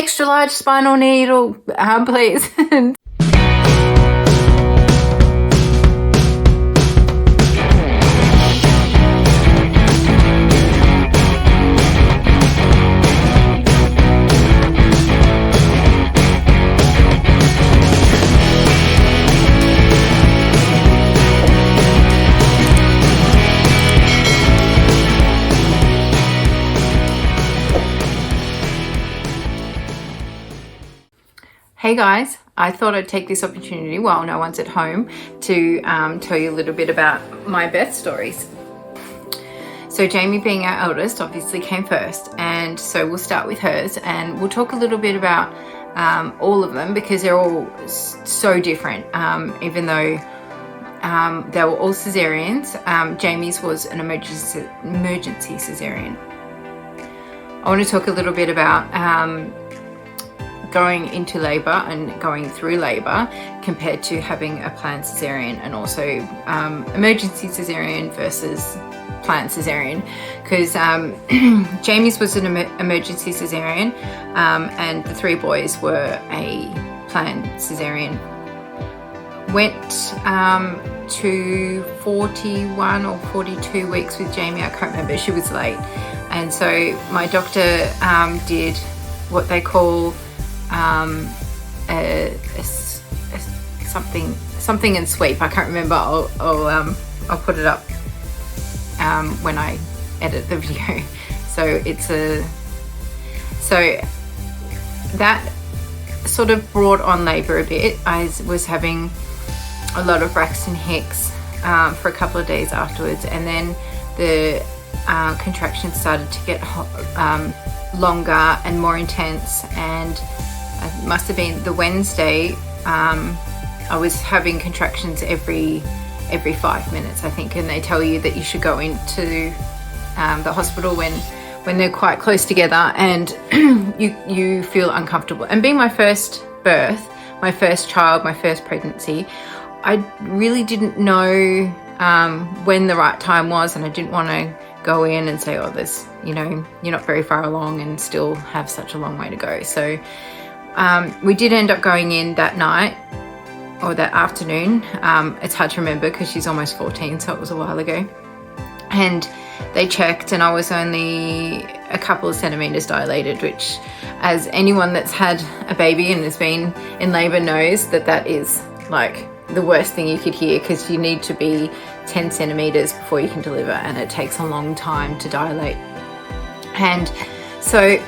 extra large spinal needle, please. Hey guys, I thought I'd take this opportunity while no one's at home to tell you a little bit about my birth stories. So Jaimee, being our eldest, obviously came first, and so we'll start with hers, and we'll talk a little bit about all of them because they're all so different. Even though they were all Caesareans, Jaimee's was an emergency Caesarean. I want to talk a little bit about going into labour and going through labour compared to having a planned Caesarean, and also emergency Caesarean versus planned Caesarean, because Jaimee's was an emergency Caesarean, and the three boys were a planned Caesarean. Went to 41 or 42 weeks with Jaimee, I can't remember, she was late, and so my doctor did what they call something and sweep. I can't remember. I'll put it up when I edit the video. So so that sort of brought on labour a bit. I was having a lot of Braxton Hicks for a couple of days afterwards, and then the contractions started to get longer and more intense, and it must have been the Wednesday, I was having contractions every 5 minutes, I think, and they tell you that you should go into the hospital when they're quite close together, and you feel uncomfortable. And being my first birth, my first child, my first pregnancy, I really didn't know when the right time was, and I didn't want to go in and say, oh, there's, you're not very far along and still have such a long way to go. So we did end up going in that night or that afternoon. It's hard to remember because she's almost 14, so it was a while ago. And they checked, and I was only a couple of centimetres dilated, which, as anyone that's had a baby and has been in labour knows, that is like the worst thing you could hear, because you need to be 10 centimetres before you can deliver, and it takes a long time to dilate. And so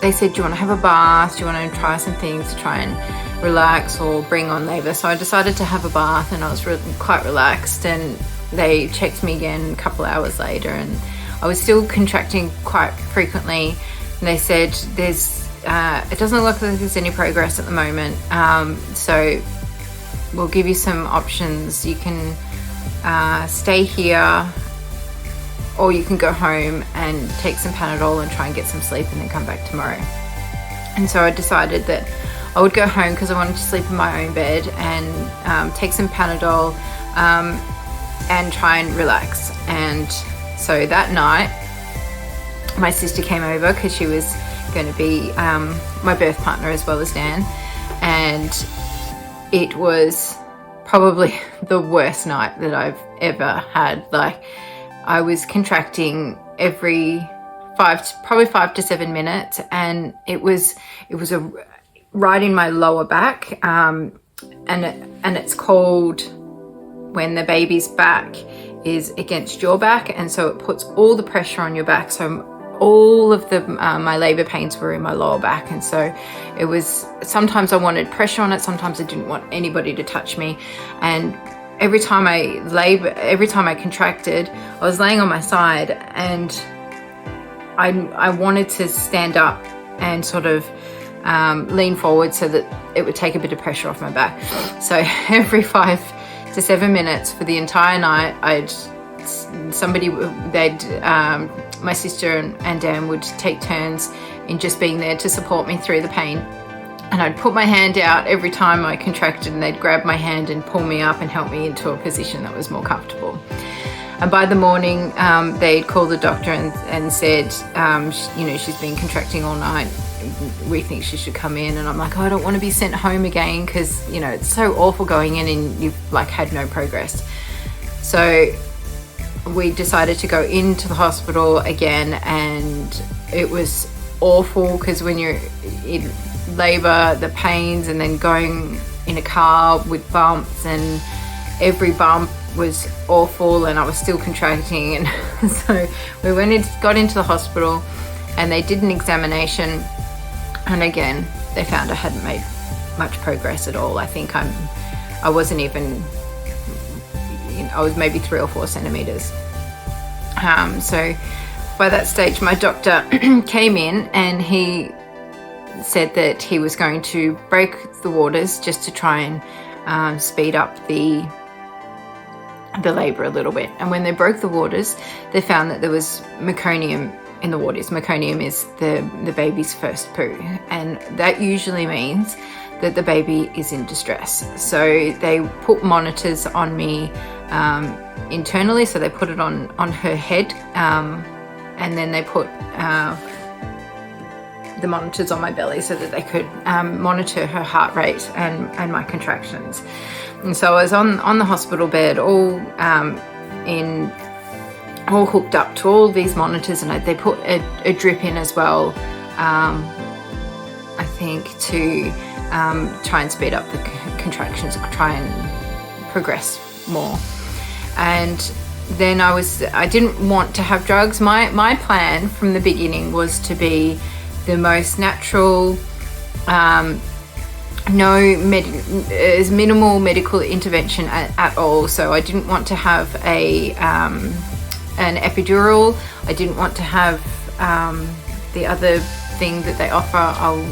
they said, do you want to have a bath? Do you want to try some things to try and relax or bring on labour? So I decided to have a bath, and I was quite relaxed, and they checked me again a couple of hours later, and I was still contracting quite frequently, and they said it doesn't look like there's any progress at the moment, so we'll give you some options. You can stay here, or you can go home and take some Panadol and try and get some sleep and then come back tomorrow. And so I decided that I would go home because I wanted to sleep in my own bed, and take some Panadol and try and relax. And so that night my sister came over because she was going to be my birth partner as well as Dan, and it was probably the worst night that I've ever had. Like, I was contracting every probably 5 to 7 minutes, and it was right in my lower back, and it's called when the baby's back is against your back, and so it puts all the pressure on your back. So all of my labour pains were in my lower back, and so it was, sometimes I wanted pressure on it, sometimes I didn't want anybody to touch me. And every time I contracted, I was laying on my side, and I wanted to stand up and sort of lean forward so that it would take a bit of pressure off my back. So every 5 to 7 minutes for the entire night, my sister and Dan would take turns in just being there to support me through the pain. And I'd put my hand out every time I contracted, and they'd grab my hand and pull me up and help me into a position that was more comfortable. And by the morning, they'd called the doctor and said, she's been contracting all night. We think she should come in. And I'm like, oh, I don't want to be sent home again because, it's so awful going in and you've like had no progress. So we decided to go into the hospital again, and it was awful because when you're in labor, the pains, and then going in a car with bumps, and every bump was awful, and I was still contracting. And so we got into the hospital, and they did an examination, and again they found I hadn't made much progress at all. I think I wasn't even, I was maybe 3 or 4 centimeters. So by that stage my doctor came in, and he said that he was going to break the waters just to try and speed up the labor a little bit. And when they broke the waters, they found that there was meconium in the waters. Meconium is the baby's first poo, and that usually means that the baby is in distress. So they put monitors on me internally. So they put it on her head, and then they put the monitors on my belly so that they could monitor her heart rate and my contractions. And so I was on the hospital bed, all hooked up to all these monitors, and they put a drip in as well, I think, to try and speed up the contractions, try and progress more. And then I didn't want to have drugs. My plan from the beginning was to be the most natural, as minimal medical intervention at all. So I didn't want to have an epidural. I didn't want to have the other thing that they offer. I'll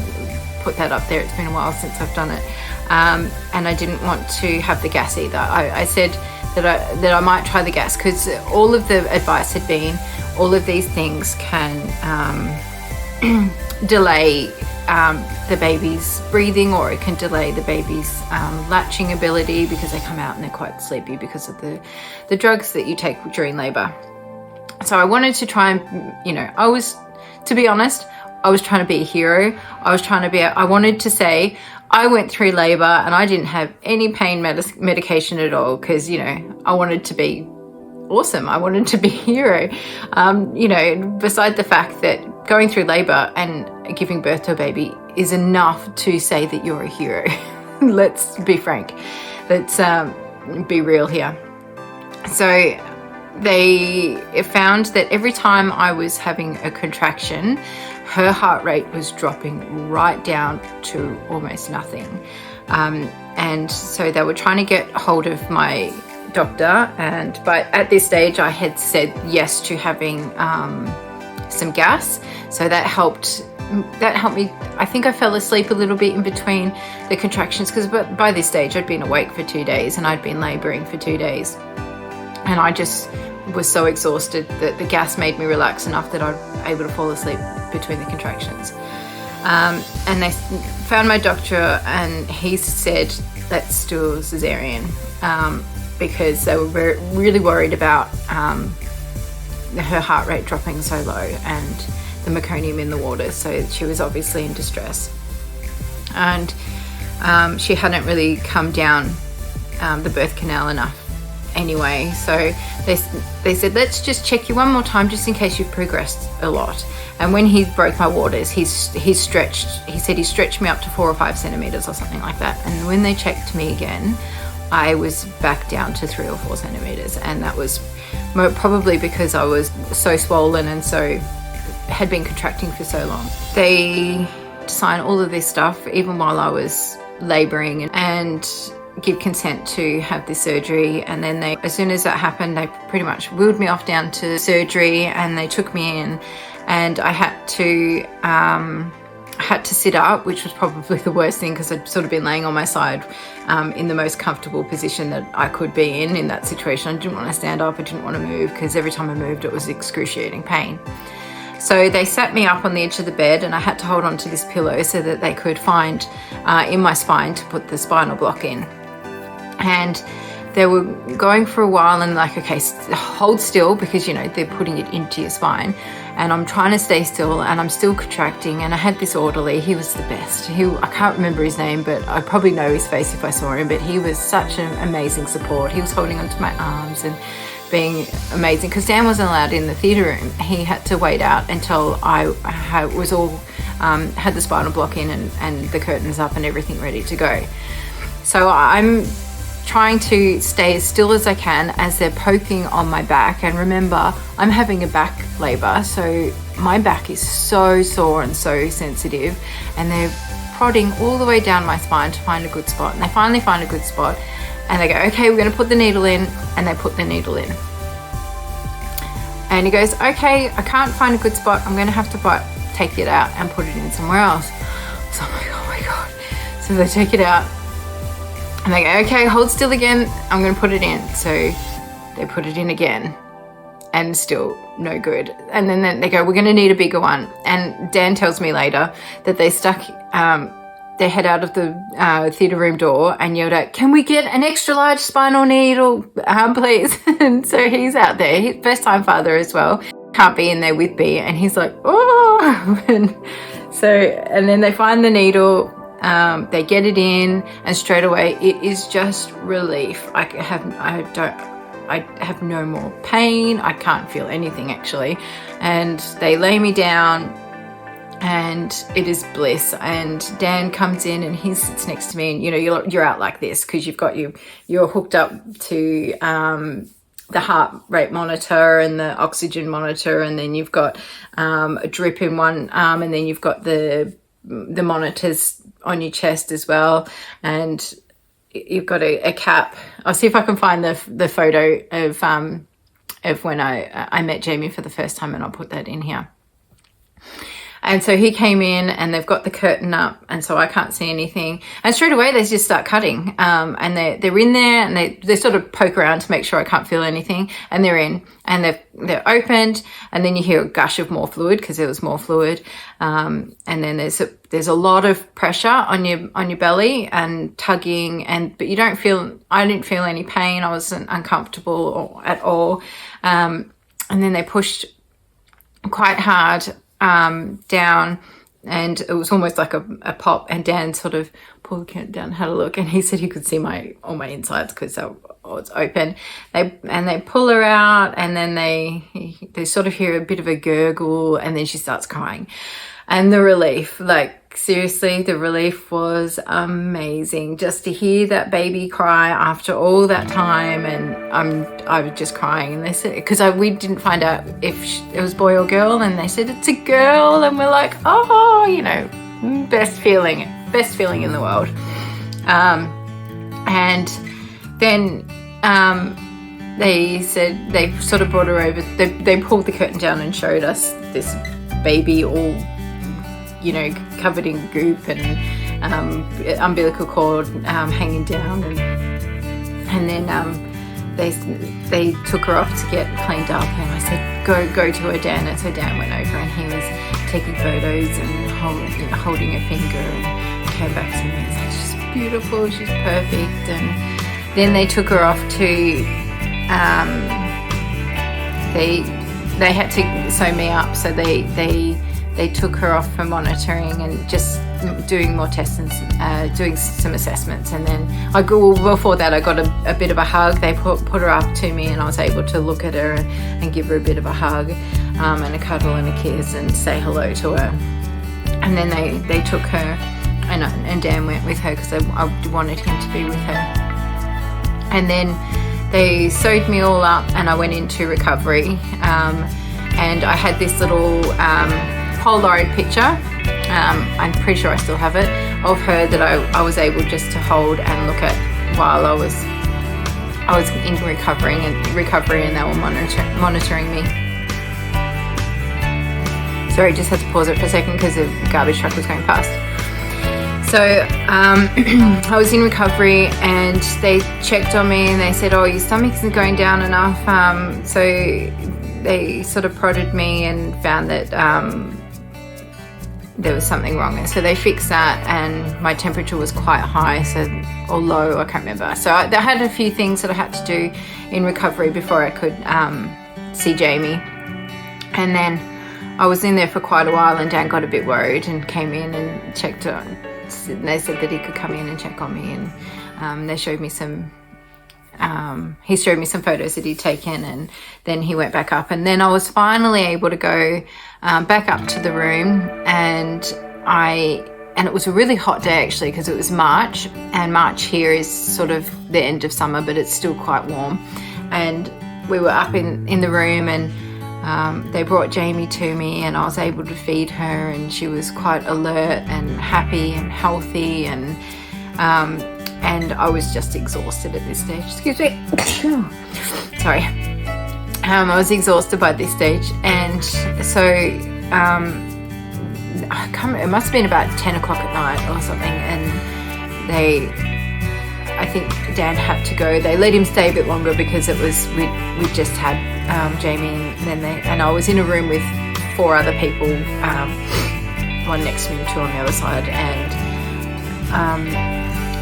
put that up there. It's been a while since I've done it. And I didn't want to have the gas either. I said that I might try the gas because all of the advice had been all of these things can delay the baby's breathing, or it can delay the baby's latching ability because they come out and they're quite sleepy because of the drugs that you take during labor. So I wanted to try and, to be honest, I was trying to be a hero. I wanted to say I went through labor and I didn't have any pain medication at all because, I wanted to be awesome. I wanted to be a hero. Beside the fact that going through labor and giving birth to a baby is enough to say that you're a hero. Let's be frank. Let's be real here. So they found that every time I was having a contraction, her heart rate was dropping right down to almost nothing. And so they were trying to get hold of my doctor, but at this stage I had said yes to having some gas, so that helped me. I think I fell asleep a little bit in between the contractions because by this stage I'd been awake for 2 days and I'd been laboring for 2 days, and I just was so exhausted that the gas made me relax enough that I was able to fall asleep between the contractions. And they found my doctor and he said, let's do a Caesarean, because they were really worried about her heart rate dropping so low and the meconium in the water. So she was obviously in distress, and she hadn't really come down the birth canal enough anyway. So they said, let's just check you one more time just in case you've progressed a lot. And when he broke my waters, he said he stretched me up to 4 or 5 centimeters or something like that. And when they checked me again, I was back down to 3 or 4 centimeters, and that was probably because I was so swollen and so had been contracting for so long. They signed all of this stuff even while I was laboring and give consent to have this surgery. And then as soon as that happened, they pretty much wheeled me off down to surgery, and they took me in, and I had to sit up, which was probably the worst thing because I'd sort of been laying on my side in the most comfortable position that I could be in that situation. I didn't want to stand up, I didn't want to move because every time I moved it was excruciating pain. So they sat me up on the edge of the bed, and I had to hold on to this pillow so that they could find in my spine to put the spinal block in. And they were going for a while and like, okay, hold still, because you know they're putting it into your spine, and I'm trying to stay still and I'm still contracting. And I had this orderly, he was the best. I can't remember his name, but I probably know his face if I saw him, but he was such an amazing support. He was holding onto my arms and being amazing, because Dan wasn't allowed in the theatre room. He had to wait out until I was all had the spinal block in and the curtains up and everything ready to go. So I'm trying to stay as still as I can as they're poking on my back. And remember, I'm having a back labour, so my back is so sore and so sensitive, and they're prodding all the way down my spine to find a good spot. And they finally find a good spot, and they go, okay, we're going to put the needle in. And they put the needle in, and he goes, okay, I can't find a good spot, I'm going to have to take it out and put it in somewhere else. So I'm like, oh my god. So they take it out and they go, okay, hold still again, I'm going to put it in. So they put it in again, and still no good. And then they go, we're going to need a bigger one. And Dan tells me later that they stuck their head out of the theatre room door and yelled out, can we get an extra large spinal needle, please? And so he's out there, he's first time father as well, can't be in there with me, and he's like, oh. And then they find the needle, they get it in, and straight away it is just relief. I have no more pain, I can't feel anything actually. And they lay me down and it is bliss. And Dan comes in and he sits next to me, and you know, you're out like this because you're hooked up to the heart rate monitor and the oxygen monitor, and then you've got a drip in one arm, and then you've got the monitors on your chest as well, and you've got a cap. I'll see if I can find the photo of when I met Jaimee for the first time, and I'll put that in here. And so he came in, and they've got the curtain up, and so I can't see anything. And straight away they just start cutting, and they're in there, and they sort of poke around to make sure I can't feel anything, and they're in, and they're opened, and then you hear a gush of more fluid because there was more fluid, and then there's a lot of pressure on your belly and tugging, but you don't feel. I didn't feel any pain. I wasn't uncomfortable at all, and then they pushed quite hard down, and it was almost like a pop, and Dan sort of pulled the curtain down, had a look, and he said he could see all my insides because it's open. They pull her out, and then they sort of hear a bit of a gurgle, and then she starts crying. And the relief, like seriously, the relief was amazing, just to hear that baby cry after all that time. And I was just crying, and they said, because we didn't find out if it was boy or girl, and they said it's a girl, and we're like, oh, you know, best feeling in the world. And then they said, they sort of brought her over, they pulled the curtain down and showed us this baby all, you know, covered in goop and umbilical cord hanging down, and then they took her off to get cleaned up, and I said, go to her, Dan. And so Dan went over, and he was taking photos and holding her finger, and came back to me and said, she's beautiful, she's perfect. And then they took her off to they had to sew me up, so they took her off for monitoring and just doing more tests and doing some assessments. And then before that I got a bit of a hug. They put her up to me, and I was able to look at her and give her a bit of a hug and a cuddle and a kiss and say hello to her. And then they took her, and Dan went with her because I wanted him to be with her. And then they sewed me all up, and I went into recovery, and I had this little Polaroid picture, I'm pretty sure I still have it, of her that I was able just to hold and look at while I was in recovery, and they were monitoring me. Sorry, just had to pause it for a second because the garbage truck was going past. So I was in recovery, and they checked on me, and they said, oh, your stomach isn't going down enough. So they sort of prodded me and found that there was something wrong, and so they fixed that, and my temperature was quite high, or low, I can't remember. So I had a few things that I had to do in recovery before I could see Jaimee. And then I was in there for quite a while, and Dan got a bit worried and came in and checked on. They said that he could come in and check on me, and they showed me some he showed me some photos that he'd taken, and then he went back up, and then I was finally able to go back up to the room, and it was a really hot day actually, because it was March, and March here is sort of the end of summer, but it's still quite warm. And we were up in the room, and they brought Jaimee to me, and I was able to feed her, and she was quite alert and happy and healthy, and I was just exhausted at this stage. Excuse me. Sorry. I was exhausted by this stage, and so it must have been about 10 o'clock at night or something, and I think Dan had to go. They let him stay a bit longer because it was we just had Jaimee, and I was in a room with 4 other people, one next to me and 2 on the other side, and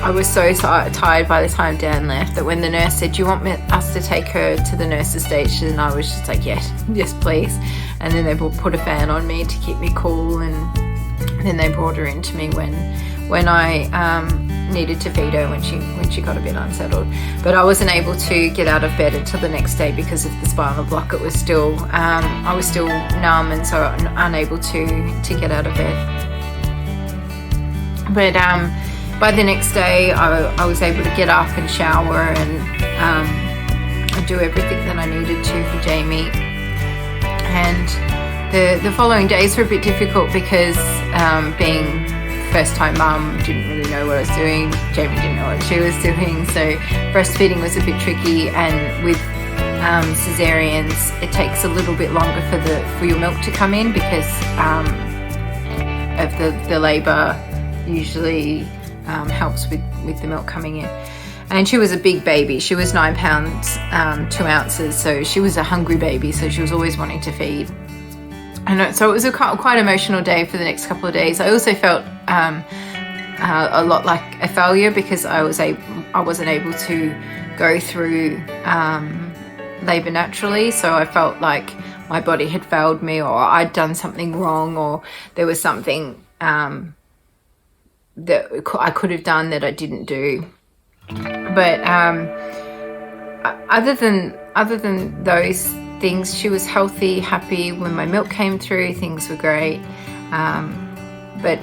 I was so tired by the time Dan left that when the nurse said, "Do you want us to take her to the nurse's station?" I was just like, yes, please. And then they put a fan on me to keep me cool, and then they brought her into me when I needed to feed her when she got a bit unsettled. But I wasn't able to get out of bed until the next day because of the spinal block. It was still I was still numb, and so unable to get out of bed. But by the next day, I was able to get up and shower and do everything that I needed to for Jaimee. And the following days were a bit difficult because being first-time mum, didn't really know what I was doing. Jaimee didn't know what she was doing, so breastfeeding was a bit tricky. And with Caesareans, it takes a little bit longer for your milk to come in because of the labour usually helps with the milk coming in. And she was a big baby. She was 9 pounds 2 ounces, so she was a hungry baby, so she was always wanting to feed. And so it was a quite emotional day for the next couple of days. I also felt a lot like a failure because I wasn't able to go through labour naturally, so I felt like my body had failed me, or I'd done something wrong, or there was something that I could have done that I didn't do. But other than those things, she was healthy, happy. When my milk came through, things were great. But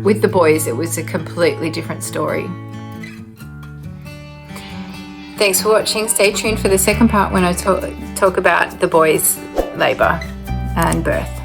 with the boys, it was a completely different story. Thanks for watching. Stay tuned for the second part when I talk about the boys' labour and birth.